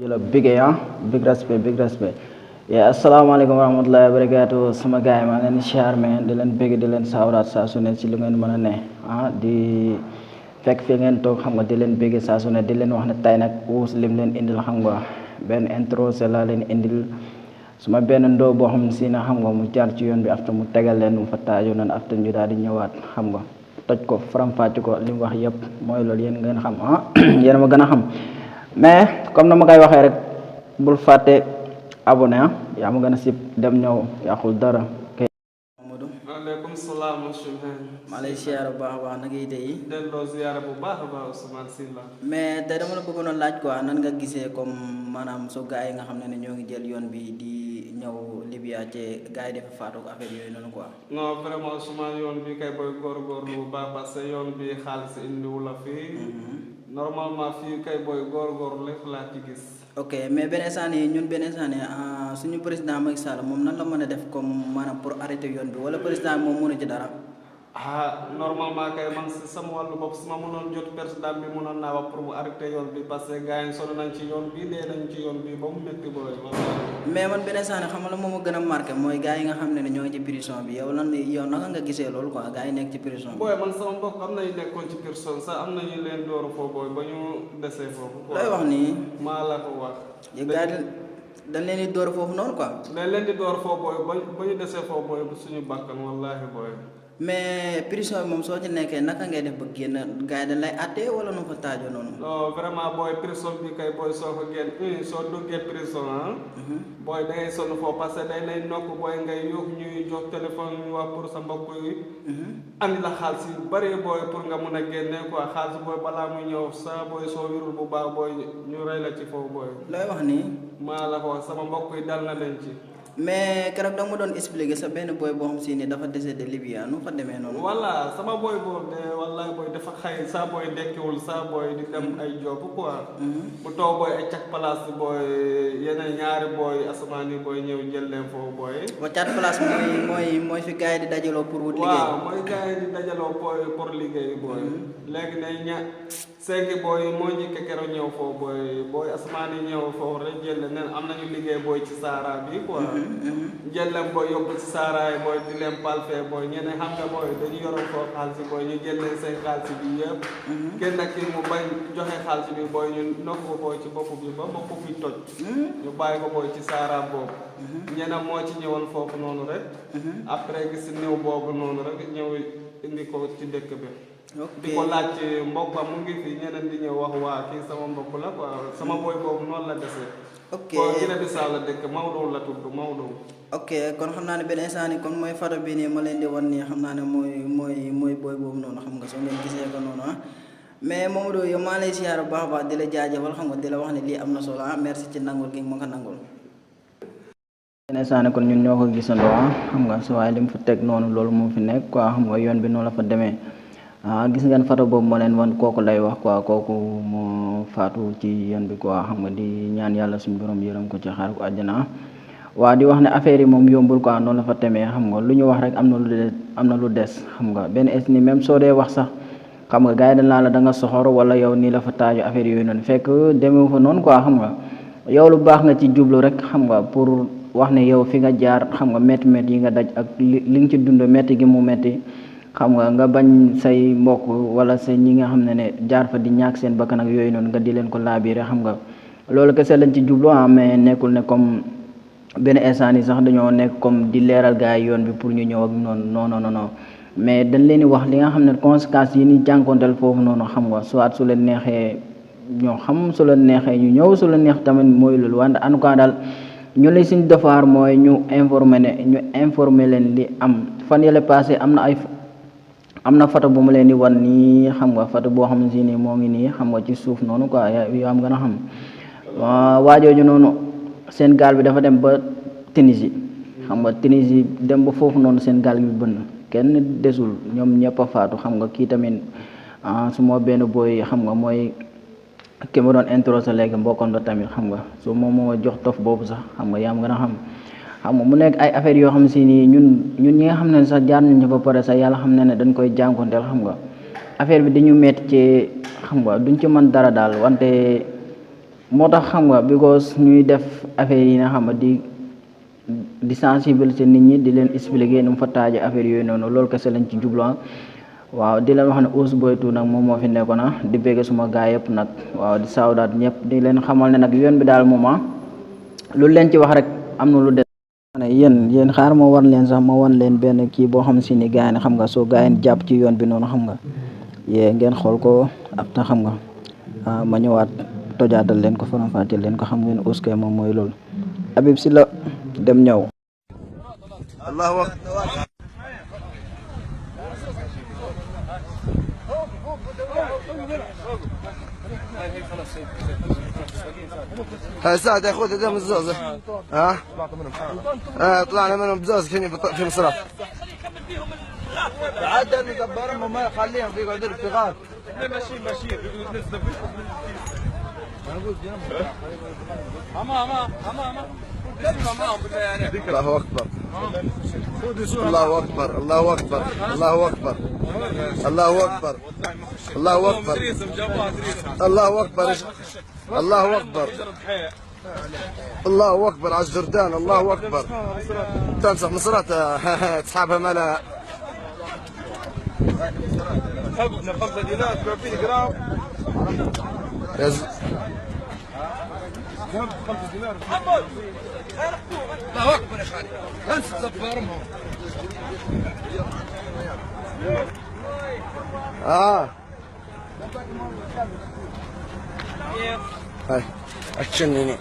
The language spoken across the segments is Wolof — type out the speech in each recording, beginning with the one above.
la bigé big respect ya assalamualaikum warahmatullahi wabarakatuh sama gaay ma leen share men di leen big di leen sawrat sa su ne ci lu ngeen mëna ne di fekk fi ngeen tok xam nga di leen big sa su ne di leen wax ne tay nak us lim leen indil xam nga ben intro c'est la leen indil suma ben ndo bo xam ci na xam nga mu jaar ci yoon bi after mu tegal leen mu fa taajo nan after ñu daal di ñëwaat xam nga toj ko faram fàcc ko lim wax yépp mooy loolu yéen ngeen xam yéen ma gën a xam mais comme na ma koy waxee rek bul fàtte abonné yaa ma gën a sib dem ñëw yàqul dara Mamadou waaleykum salaam maa lay siyaara bu baax a baax na ngay tey delloo ziyaara bu baax a baax Ousmane Sylla mais tey dama la bëggoon a laaj quoi nan nga gisee comme maanaam so gars yi nga xam ne ñoo ngi jël yoon bi di ñëw Libya ci gars yi dafa faatu ko affaire yooyu noonu quoi non vraiment Ousmane yoon bi kay booy góorgóorlu bu baax parce que yoon bi xaalis indiwu la fii normalement fii kay booy góorgóorlu lépp laa ci gis ok mais benn instant nii ñun benn instant nii suñu président Macky Sall moom nan la mën a def comme maanaam pour arrêter yoon bi wala président moom mënu ci dara normalement kay man si sama wàllu bopp su ma mënoon jot président bi mënoon naa wax pour mu arrêter yoon bi parce que gars yi sonn nañ ci yoon bi dee nañ ci yoon bi ba mu métti booy mais man benn instant nii xam nga la moom a gën a marqué mooy gars yi nga xam ne ñoo ngi ci prison bi yow naka nga gisee loolu quoi gars yi nekk ci prison bi booy man sama mbokk am nañu nekkoon ci prison sax am nañu leen dooru foofu booy ba ñu desee foofu looy wax nii maa la ko wax gars dañ leen di door foofu noonu quoi dañ leen di door foofu booy ba ñu desee foofu booy suñu bàkkan wallaahi booy mais prison bi moom soo ci nekkee naka ngay def ba génn gars yi dañ lay àttee wala nu fa taajoo noonu non vraiment booy prison bi kay booy soo ko génn soo duggee prison booy da ngay sonn foofu parce que day lay nokk booy ngay yóbbu ñuy jox téléphone ñu wax pour sa mbokk yi andi la xaalis yu bari booy pour nga mun a génne quoi xaalis booy balaa muy ñëw sa booy soo wirul bu baax booy ñu rey la ci foofu booy looy wax nii maa la ko sama mbokk yi dal na leen ci mais keroog da nga ma doon expliquer sa benn boy boo xam si ni dafa décédé Libya nu fa demee noonu voilà sama boy boobu de wallahi boy dafa xëy saa boy dekkiwul saa boy di dem ay job quoi bu toog boy ay cak place boy yeneen ñaari boy asamaan yi boy ñëw jël leen foofu boy ba cak place mooy fi gars yi di dajaloo pour wut liggéey waaw mooy gars yi di dajaloo boy pour liggéey boy léegi ne cinq boy moo njëkk keroog ñëw foofu boy asamaan yi ñëw foofu rek jël leen am nañu liggéey boy ci Sahara bi quoi jël leen booy yóbbu ci saaraay booy di leen palfee booy ñeneen xam nga booy dañu yoroon foofu xaalis booy ñu jël leen seen xaalis bi yëpp kenn kii mu bañ joxe xaalis bi booy ñu nokk ko booy ci bopp bi ba bopp bi toj ñu bàyyi ko booy ci saara boobu ñeneen moo ci ñëwoon foofu noonu rek après gis néew boobu noonu rek ñëw indi ko ci dëkk bi di ko laaj mbokk mu ngi fi ñeneen di ñëw wax waa kii sama mbokk la quoi sama booy boobu noonu la desee ok bon Guinée Bissau la dëkk Maodo la tudd Maodo. ok kon xam naa ne benn instant nii kon mooy photo bi nii ma leen di wan nii xam naa ne mooy booy boobu noonu xam nga soo leen gisee ko noonu mais Mamadou yow maa lay siyaar bu baax a baax di la jaajëfal xam nga di la wax ne lii am na solo merci ci nangul gi ma ko nangul. benn instant nii kon ñun ñoo ko gisandoo xam nga su waaye li mu fa teg noonu loolu moo fi nekk quoi xam nga yoon bi noonu la fa demee. gis ngeen photo boobu moo leen wan kooku lay wax quoi kooku moo faatu ci yoon bi quoi xam nga di ñaan yàlla suñu borom yërëm ko ci xaar ko àjjana waa di wax ne affaire yi moom yombul quoi noonu la fa temee xam nga lu ñu wax rek am na lu des xam nga benn est ni même soo dee wax sax xam nga gars yi dañ laa la da nga soxor wala yow nii la fa taaju affaire yooyu noonu fekk demewu fa noonu quoi xam nga yow lu baax nga ci jublu rek xam nga pour wax ne yow fi nga jaar xam nga métti yi nga daj ak li nga ci dund métti gi mu métti xam nga bañ say mbokk wala say ñi nga xam ne jaar fa di ñàkk seen bakkan ak yooyu noonu nga di leen ko laabiire xam nga loolu kese lañ ci jublu mais nekkul ne comme benn instant yi sax dañoo nekk comme di leeral gars yi yoon bi pour ñu ñëw ak noonu non mais dañ leen di wax li nga xam ne conséquences yi ni jànkonteel foofu noonu xam nga soit su leen neexee ñoo xam su leen neexee ñu ñëw su leen neex tamit mooy loolu wante en tout cas daal ñu lay suñ defaar mooy ñu informer leen li am fan yële passé am na photo bu mu leen di wan nii xam nga photo boo xam ne si nii moo ngi nii xam nga ci suuf noonu quoi yoo am gën a xam waajooju noonu seen gaal bi dafa dem ba Tunisie xam nga Tunisie dem ba foofu noonu seen gaal bi bënn kenn desul ñoom ñëpp a faatu xam nga kii tamit su ma benn booy xam nga mooy ki ma doon introsé léegi mbokkoon la tamit xam nga su moom moo jox tof boobu sax xam nga yaa am gën a xam nga mu nekk ay affaires yoo xam si nii ñun ñi nga xam ne sax jaar nañ ba pare sax yàlla xam ne dañ koy jànkonteel xam nga affaire bi dañu metti ci xam nga duñ ci mën dara daal wante moo tax xam nga because ñuy def affaire yi nga xam nga di sensibiliser nit ñi di leen expliquer nu mu fa taaje affaire yooyu noonu loolu kese lañ ci jublu waaw di leen wax ne Ousse Boy 2 nag moom moo fi nekkoon di bégge suma gaay yëpp nag waaw di sawdaat ñëpp di leen xamal ne nag yoon bi daal moom lu leen ci wax rek am na lu des. yéen xaar ma wan leen sax ma wan leen benn kii boo xam si ni gaay ne xam nga soo gaay jàpp ci yoon bi noonu xam nga yee ngeen xool ko ab ta xam nga ma ñëwaat tojaatal leen ko faram-fàcceel leen ko xam ngeen Ousse kay moom mooy loolu Habib Sy la dem ñëw. Allahu akbar. سعد يا اخوتي دم الزوزة ها طلعنا منهم بزوز في مصراف عدل مدبرهم وما يخليهم في يقعدوا في غار ماشيين الله اكبر الله اكبر الله اكبر الله اكبر الله اكبر الله اكبر الله اكبر الله اكبر الله اكبر على الجردان الله اكبر تمسح مصرات تسحبها ملا 5 دينار 30 جرام الله اكبر يا خالد انت تزفرهم هاي اتشنني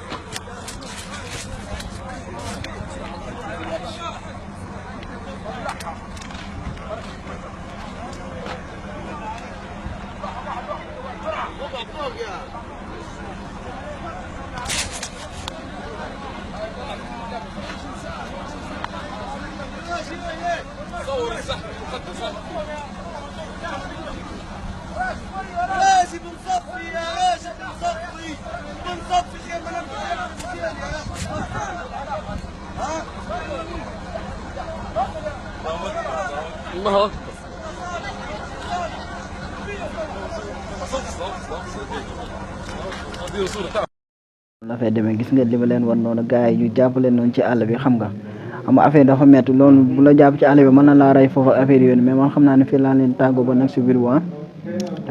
لازم نصفي يا باشا بنصفي خير من الله اكبر la fay demee gis nga li ma leen wan noonu gars yi ñu jàpp leen noonu ci àll bi xam nga affaire dafa metti loolu bu la jàpp ci àll bi mën na laa rey foofu affaire yooyu mais man xam naa ne fii laa leen tàggoo ba nag si biir waa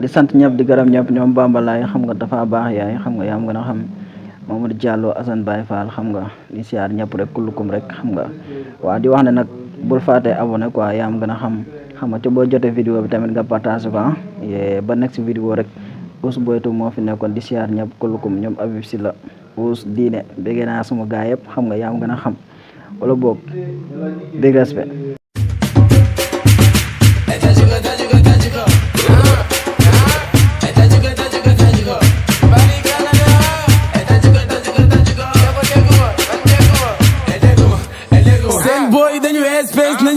di sant ñëpp di gërëm ñëpp ñoom bambalaay xam nga dafa baax yaay xam nga yaa am gën a xam Mamadou Diallo Assane Baye Fall xam nga di siyaar ñëpp rek kullukum rek xam nga waaw di wax ne nag bul fàtte abonné quoi yaa am gën a xam nga te boo jotee vidéo bi tamit nga partage ko ba nekk si vidéo rek Ousse Boy 2 moo fi nekkoon di siyaar ñëpp kullukum ñoom Habib Sy la Ousse diine bëgg naa suma gaay yëpp xam nga yaa am gën a xam wala boog big respect